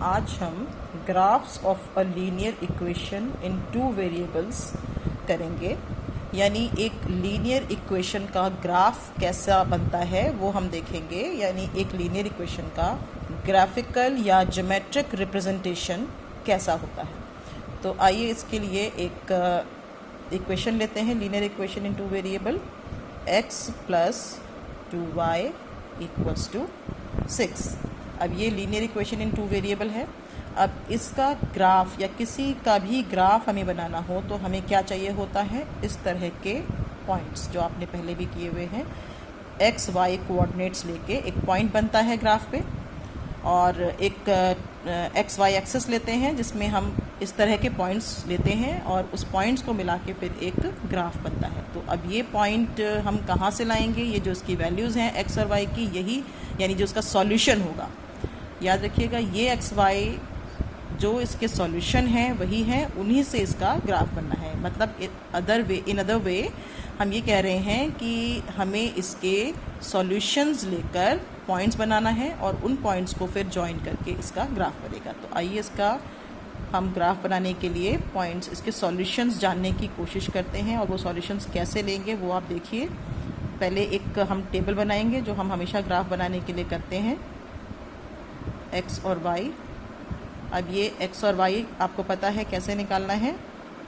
आज हम graphs of a linear equation in two variables करेंगे। यानी एक लीनियर इक्वेशन का ग्राफ कैसा बनता है वो हम देखेंगे। यानी एक लीनियर इक्वेशन का ग्राफिकल या ज्योमेट्रिक रिप्रेजेंटेशन कैसा होता है। तो आइए इसके लिए एक इक्वेशन लेते हैं, linear equation in two variable x plus 2y equals to 6। अब ये linear equation in two variable है। अब इसका ग्राफ या किसी का भी ग्राफ हमें बनाना हो तो हमें क्या चाहिए होता है, इस तरह के पॉइंट्स जो आपने पहले भी किए हुए हैं। एक्स वाई कोऑर्डिनेट्स लेके एक पॉइंट बनता है ग्राफ पे, और एक एक्स वाई एक्सेस लेते हैं जिसमें हम इस तरह के पॉइंट्स लेते हैं और उस पॉइंट्स को मिला के फिर एक ग्राफ बनता है। तो अब ये पॉइंट हम कहाँ से लाएंगे, ये जो इसकी वैल्यूज़ हैं एक्स और वाई की, यही यानी जो इसका सॉल्यूशन होगा। याद रखिएगा ये एक्स वाई जो इसके सॉल्यूशन हैं वही हैं, उन्हीं से इसका ग्राफ बनना है। मतलब इन अदर वे हम ये कह रहे हैं कि हमें इसके सॉल्यूशंस लेकर पॉइंट्स बनाना है और उन पॉइंट्स को फिर जॉइन करके इसका ग्राफ बनेगा। तो आइए इसका हम ग्राफ बनाने के लिए पॉइंट्स, इसके सॉल्यूशंस जानने की कोशिश करते हैं। और वो सॉल्यूशंस कैसे लेंगे वो आप देखिए। पहले एक हम टेबल बनाएंगे जो हम हमेशा ग्राफ बनाने के लिए करते हैं, एक्स और वाई। अब ये एक्स और वाई आपको पता है कैसे निकालना है।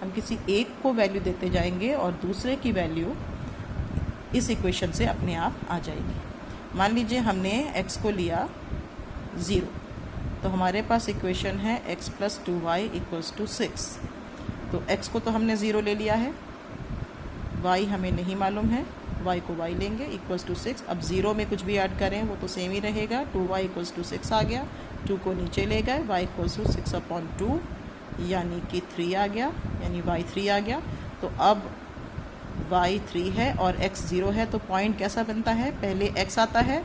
हम किसी एक को वैल्यू देते जाएंगे और दूसरे की वैल्यू इस इक्वेशन से अपने आप आ जाएगी। मान लीजिए हमने x को लिया 0, तो हमारे पास इक्वेशन है x plus 2y equals to 6। तो x को तो हमने 0 ले लिया है, y हमें नहीं मालूम है, y को y लेंगे इक्वल्स टू 6। अब 0 में कुछ भी ऐड करें वो तो सेम ही रहेगा। 2y इक्वल्स टू 6 आ गया, 2 को नीचे ले गए, y इक्वल्स टू 6/2 यानी कि 3 आ गया, यानी y 3 आ गया। तो अब y 3 है और x 0 है, तो पॉइंट कैसा बनता है, पहले x आता है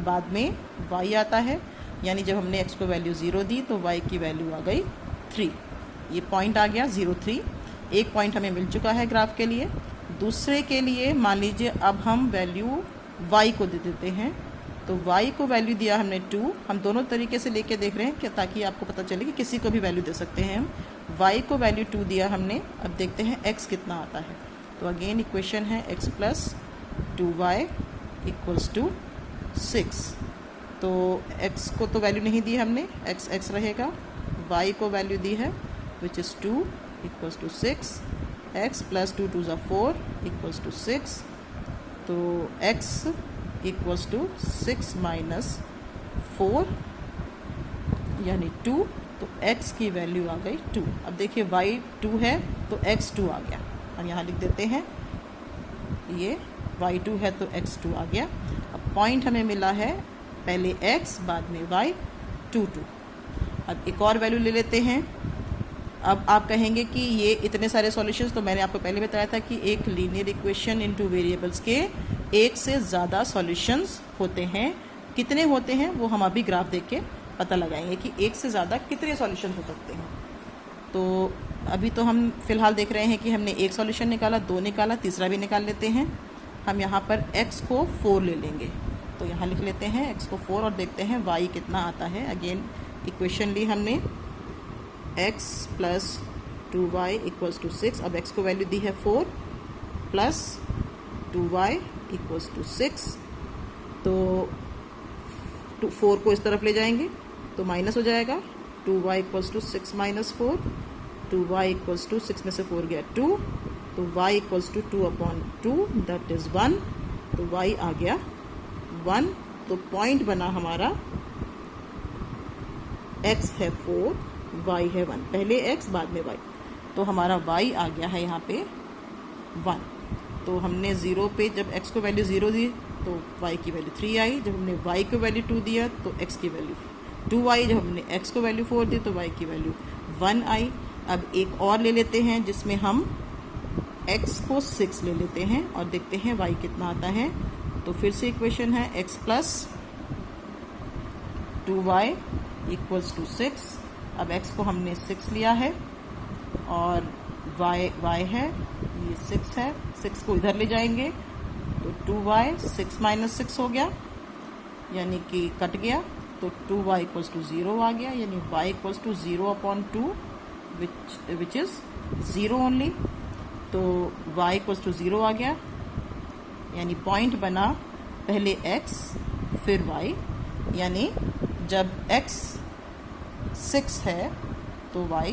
बाद में y आता है। यानी जब हमने x को वैल्यू 0 दी तो y की वैल्यू आ गई 3। ये पॉइंट आ गया 0 3। एक पॉइंट हमें मिल चुका है ग्राफ के लिए। दूसरे के लिए मान लीजिए अब हम वैल्यू y को दे देते हैं। तो y को वैल्यू दिया हमने 2। हम दोनों तरीके से लेके देख रहे हैं कि ताकि आपको पता चले कि किसी को भी वैल्यू दे सकते हैं हम। y को वैल्यू 2 दिया हमने। अब देखते हैं x कितना आता है। तो अगेन इक्वेशन है x plus 2y equals to 6। तो x को तो वैल्यू नहीं दी हमने, x रहेगा। y को वैल्यू दी है which is 2 equals to 6। x प्लस 2 2 4 इक्वल्स टू 6। तो x इक्वल्स टू 6 माइनस 4 यानी 2। तो x की वैल्यू आ गई 2। अब देखिए y 2 है तो x 2 आ गया। हम यहाँ लिख देते हैं, ये y 2 है तो x 2 आ गया। अब पॉइंट हमें मिला है पहले x बाद में y 2 2। अब एक और वैल्यू ले लेते हैं। अब आप कहेंगे कि ये इतने सारे सॉल्यूशंस, तो मैंने आपको पहले बताया था कि एक linear equation in two variables के एक से ज़्यादा सॉल्यूशंस होते हैं। कितने होते हैं वो हम अभी ग्राफ देख के पता लगाएंगे कि एक से ज़्यादा कितने सॉल्यूशंस हो सकते हैं। तो अभी तो हम फिलहाल देख रहे हैं कि हमने एक सॉल्यूशन निकाला, 2 निकाला, तीसरा भी निकाल लेते हैं। हम यहाँ पर x को 4 ले लेंगे, तो यहाँ लिख लेते हैं x को 4 और देखते हैं y कितना आता है। अगेन इक्वेशन ली हमने x plus 2y equals to 6। अब x को वैल्यू दी है 4 प्लस 2y इक्वल्स टू 6। तो 4 को इस तरफ ले जाएंगे तो माइनस हो जाएगा। 2y equals to 6 minus 4। 2y equals to 6 में से 4 गया 2, तो y equals to 2/2 that is 1। तो y आ गया 1। तो पॉइंट बना हमारा x है 4, y है 1। पहले x बाद में y, तो हमारा y आ गया है यहाँ पे 1। तो हमने 0 पे जब x को वैल्यू 0 दी तो y की वैल्यू 3 आई। जब हमने y को वैल्यू 2 दिया तो x की वैल्यू 2 आई। जब हमने x को वैल्यू 4 दी तो y की वैल्यू 1 आई। अब एक और ले लेते हैं जिसमें हम x को 6 ले लेते हैं और देखते हैं y कितना आता है। तो फिर से इक्वेशन है x plus 2y equals to 6। अब x को हमने 6 लिया है और y है, ये 6 है। 6 को इधर ले जाएंगे तो 2y 6 माइनस 6 हो गया, यानी कि कट गया। तो 2y इक्वल्स टू 0 आ गया, यानी y equals to 0/2 which is 0 only. तो y इक्वल्स टू 0 आ गया, यानी पॉइंट बना पहले x फिर y, यानी जब x 6 है तो y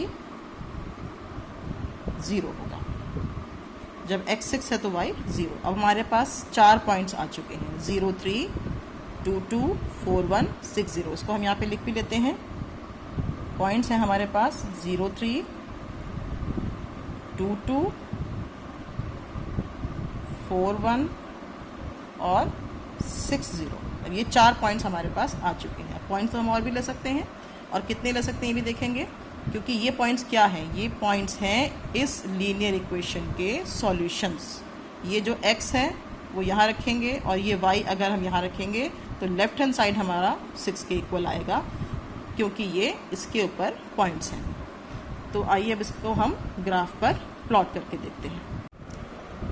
0 होगा। जब x 6 है तो y 0। अब हमारे पास 4 पॉइंट्स आ चुके हैं, 0 3 2 2 4 1 6 0। इसको हम यहाँ पे लिख भी लेते हैं। पॉइंट्स हैं हमारे पास 0 3 2 2 4 1 और 6 0। अब ये 4 पॉइंट्स हमारे पास आ चुके हैं। पॉइंट्स तो हम और भी ले सकते हैं, और कितने ले सकते हैं ये भी देखेंगे, क्योंकि ये पॉइंट्स क्या हैं, ये पॉइंट्स हैं इस लीनियर इक्वेशन के सॉल्यूशंस। ये जो x है वो यहाँ रखेंगे, और ये y अगर हम यहाँ रखेंगे तो लेफ्ट हैंड साइड हमारा 6 के इक्वल आएगा, क्योंकि ये इसके ऊपर पॉइंट्स हैं। तो आइए अब इसको हम ग्राफ पर प्लॉट करके देखते हैं।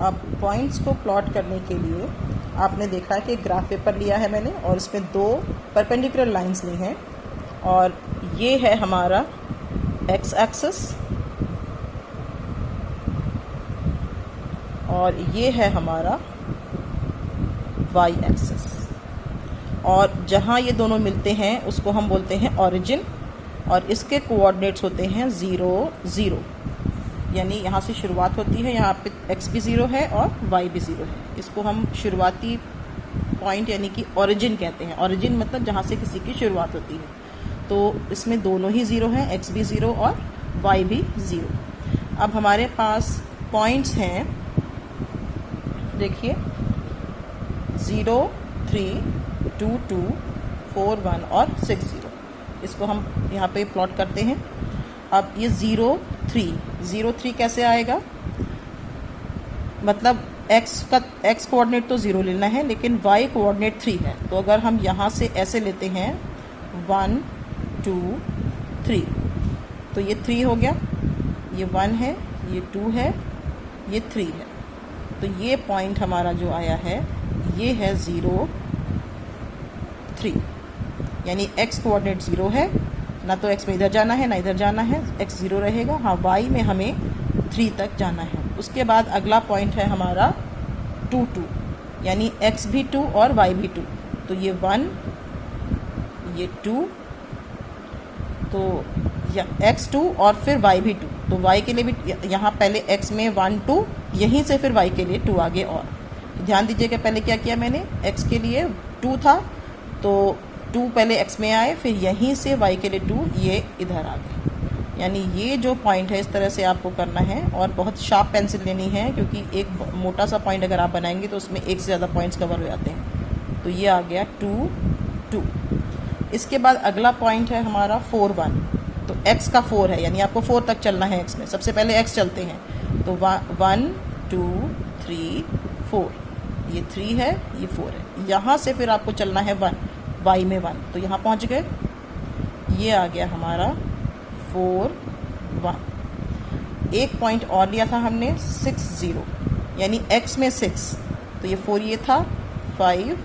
अब पॉइंट्स को प्लॉट करने के लिए आपने देखा कि ग्राफ पेपर लिया है मैंने, और इसमें 2 परपेंडिकुलर लाइंस ली हैं, और ये है हमारा x एक्सिस और ये है हमारा y एक्सिस। और जहाँ ये दोनों मिलते हैं उसको हम बोलते हैं ओरिजिन, और इसके कोऑर्डिनेट्स होते हैं 0 0, यानी यहाँ से शुरुआत होती है, यहाँ पे x भी 0 है और y भी 0 है। इसको हम शुरुआती पॉइंट यानी कि ओरिजिन कहते हैं। ओरिजिन मतलब जहाँ से किसी की शुरुआत होती है। तो इसमें दोनों ही 0 हैं, x भी 0 और y भी 0। अब हमारे पास पॉइंट्स हैं, देखिए 0 3 2 2 4 1 और 6 0। इसको हम यहाँ पे प्लॉट करते हैं। अब ये 0 3 कैसे आएगा, मतलब x कोऑर्डिनेट तो 0 लेना है, लेकिन y कोऑर्डिनेट 3 है। तो अगर हम यहाँ से ऐसे लेते हैं 1 2 3, तो ये 3 हो गया, ये 1 है, ये 2 है, ये 3 है। तो ये पॉइंट हमारा जो आया है ये है 0 3, यानी x कोऑर्डिनेट 0 है, ना तो x में इधर जाना है ना इधर जाना है, x 0 रहेगा। हाँ, y में हमें 3 तक जाना है। उसके बाद अगला पॉइंट है हमारा 2 2, यानी x भी 2 और y भी 2। तो ये 1, ये 2, तो x 2 और फिर y भी 2। तो y के लिए भी यहाँ पहले x में 1 2, यहीं से फिर y के लिए 2 आगे। और ध्यान दीजिएगा पहले क्या किया मैंने, x के लिए 2 था तो 2 पहले x में आए, फिर यहीं से y के लिए 2 ये इधर आ गए। यानी ये जो पॉइंट है इस तरह से आपको करना है, और बहुत शार्प पेंसिल लेनी है, क्योंकि एक मोटा सा पॉइंट अगर आप बनाएंगे तो उसमें एक से ज़्यादा पॉइंट्स कवर हो जाते हैं। तो ये आ गया 2 2। इसके बाद अगला पॉइंट है हमारा 4 1। तो x का 4 है, यानी आपको 4 तक चलना है x में। सबसे पहले x चलते हैं, तो 1 2 3 4, ये 3 है, ये 4 है। यहाँ से फिर आपको चलना है 1, y में 1, तो यहाँ पहुँच गए। ये आ गया हमारा 4 1। एक पॉइंट और लिया था हमने 6 0, यानी x में 6, तो ये 4 ये था, 5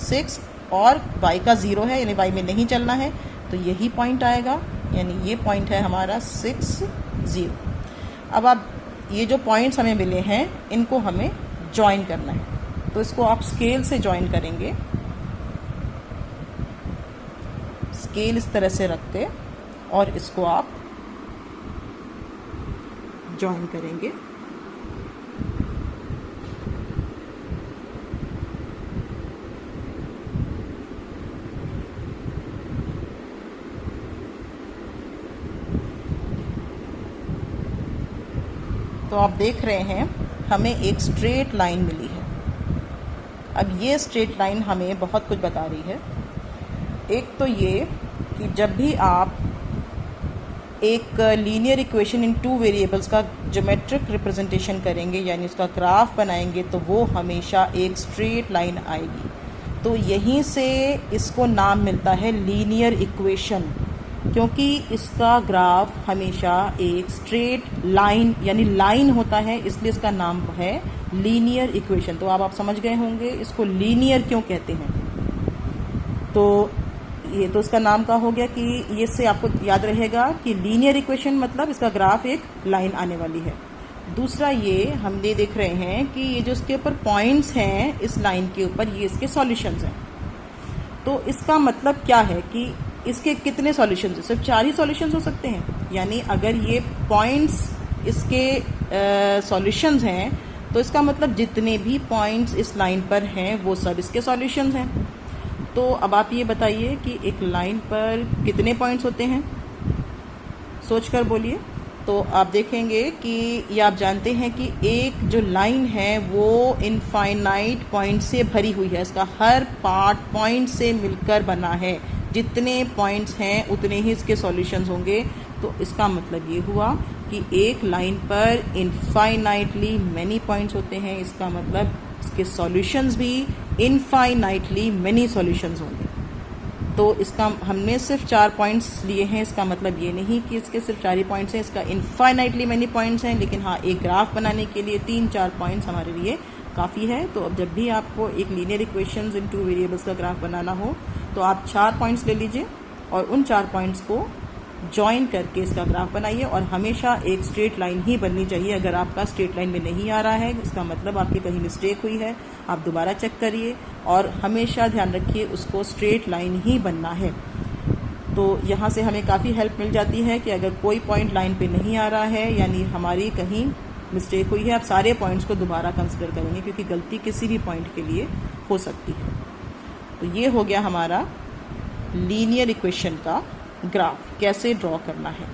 6 और y का 0 है, यानी y में नहीं चलना है, तो यही पॉइंट आएगा, यानी ये पॉइंट है हमारा 6 0। अब आप ये जो पॉइंट्स हमें मिले हैं इनको हमें जॉइन करना है, तो इसको आप स्केल से जॉइन करेंगे। स्केल इस तरह से रख के और इसको आप जॉइन करेंगे। तो आप देख रहे हैं हमें एक स्ट्रेट लाइन मिली है। अब ये स्ट्रेट लाइन हमें बहुत कुछ बता रही है। एक तो ये कि जब भी आप एक लीनियर इक्वेशन इन 2 वेरिएबल्स का ज्योमेट्रिक रिप्रेजेंटेशन करेंगे, यानी उसका ग्राफ बनाएंगे, तो वो हमेशा एक स्ट्रेट लाइन आएगी। तो यहीं से इसको नाम मिलता है लीनियर इक्वेशन, क्योंकि इसका ग्राफ हमेशा एक स्ट्रेट लाइन यानी लाइन होता है, इसलिए इसका नाम है लीनियर इक्वेशन। तो आप समझ गए होंगे इसको लीनियर क्यों कहते हैं। तो ये तो इसका नाम का हो गया कि ये से आपको याद रहेगा कि लीनियर इक्वेशन मतलब इसका ग्राफ एक लाइन आने वाली है। दूसरा ये हम ये देख रहे हैं कि ये जो इसके ऊपर पॉइंट्स हैं इस लाइन के ऊपर, ये इसके सॉल्यूशंस हैं। तो इसका मतलब क्या है कि इसके कितने सॉल्यूशंस हैं? सिर्फ 4 ही सॉल्यूशंस हो सकते हैं। यानी अगर ये पॉइंट्स इसके सॉल्यूशंस हैं तो इसका मतलब जितने भी पॉइंट्स इस लाइन पर हैं वो सब इसके सॉल्यूशंस हैं। तो अब आप ये बताइए कि एक लाइन पर कितने पॉइंट्स होते हैं, सोच कर बोलिए। तो आप देखेंगे कि ये आप जानते हैं कि एक जो लाइन है वो इनफाइनाइट पॉइंट से भरी हुई है, इसका हर पार्ट पॉइंट से मिलकर बना है। जितने पॉइंट्स हैं उतने ही इसके सॉल्यूशंस होंगे। तो इसका मतलब ये हुआ कि एक लाइन पर इनफाइनाइटली मैनी पॉइंट्स होते हैं, इसका मतलब इसके सॉल्यूशंस भी इनफाइनाइटली मैनी सॉल्यूशंस होंगे। तो इसका हमने सिर्फ 4 पॉइंट्स लिए हैं, इसका मतलब ये नहीं कि इसके सिर्फ 4 ही पॉइंट्स हैं, इसका इनफाइनाइटली मैनी पॉइंट्स हैं। लेकिन हाँ, एक ग्राफ बनाने के लिए 3-4 पॉइंट्स हमारे लिए काफ़ी है। तो अब जब भी आपको एक लीनियर इक्वेशंस इन 2 वेरिएबल्स का ग्राफ बनाना हो तो आप 4 पॉइंट्स ले लीजिए और उन 4 पॉइंट्स को ज्वाइन करके इसका ग्राफ बनाइए। और हमेशा एक स्ट्रेट लाइन ही बननी चाहिए। अगर आपका स्ट्रेट लाइन में नहीं आ रहा है इसका मतलब आपकी कहीं मिस्टेक हुई है, आप दोबारा चेक करिए और हमेशा ध्यान रखिए उसको स्ट्रेट लाइन ही बनना है। तो यहाँ से हमें काफ़ी हेल्प मिल जाती है कि अगर कोई पॉइंट लाइन पे नहीं आ रहा है यानी हमारी कहीं मिस्टेक हुई है, आप सारे पॉइंट्स को दोबारा कंसिडर करेंगे क्योंकि गलती किसी भी पॉइंट के लिए हो सकती है। तो ये हो गया हमारा लीनियर इक्वेशन का ग्राफ कैसे ड्रॉ करना है।